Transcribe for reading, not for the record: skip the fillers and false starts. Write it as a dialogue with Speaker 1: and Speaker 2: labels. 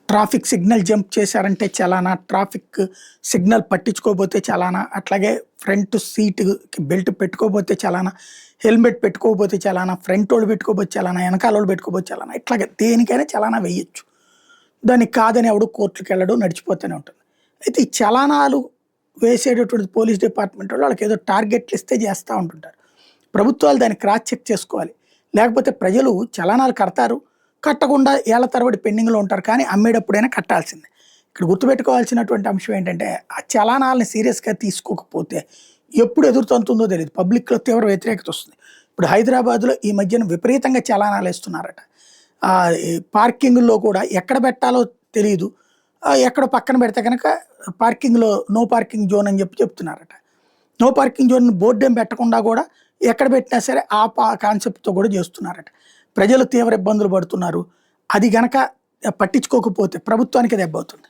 Speaker 1: Traffic signal jump చేశారంటే చలానా, traffic signal పట్టించుకోకపోతే చలానా, అట్లాగే ఫ్రంట్ సీట్‌కి బెల్ట్ పెట్టుకోకపోతే చలానా, హెల్మెట్ పెట్టుకోకపోతే చలానా, ఫ్రంటోళ్ళు పెట్టుకోకపోతే చలానా, వెనకాలోళ్ళు పెట్టుకోకపోతే చలానా. ఇట్లాగే దేనికైనా చలానా వేయొచ్చు. దానికి కాదని ఎవడు కోర్టులకెళ్ళడు, నడిచిపోతూనే ఉంటుంది. అయితే ఈ చలానాలు వేసేటటువంటి పోలీస్ డిపార్ట్‌మెంట్ వాళ్ళు వాళ్ళకేదో టార్గెట్లు ఇస్తే చేస్తా ఉంటుంటారు. ప్రభుత్వాలు దాన్ని క్రాస్ చెక్ చేసుకోవాలి. లేకపోతే ప్రజలు చలానాలు కడతారు. కట్టకుండా ఏళ్ల తరబడి పెండింగ్‌లో ఉంటారు. కానీ అమ్మేటప్పుడైనా కట్టాల్సిందే. ఇక్కడ గుర్తుపెట్టుకోవాల్సినటువంటి అంశం ఏంటంటే, ఆ చలానాలని సీరియస్‌గా తీసుకోకపోతే ఎప్పుడు ఎదురుతంతుందో తెలీదు. పబ్లిక్‌లో తీవ్ర వ్యతిరేకత వస్తుంది. ఇప్పుడు హైదరాబాద్‌లో ఈ మధ్యన విపరీతంగా చలానాలేస్తున్నారట. ఈ పార్కింగుల్లో కూడా ఎక్కడ పెట్టాలో తెలీదు. ఎక్కడో పక్కన పెడితే గనక పార్కింగ్‌లో నో పార్కింగ్ జోన్ అని చెప్తున్నారట. నో పార్కింగ్ జోన్ బోర్డేం పెట్టకుండా కూడా ఎక్కడ పెట్టినా సరే ఆ కాన్సెప్ట్‌తో కూడా చేస్తున్నారట. ప్రజలు తీవ్ర ఇబ్బందులు పడుతున్నారు. అది గనక పట్టించుకోకపోతే ప్రభుత్వానికి దెబ్బవుతుంది.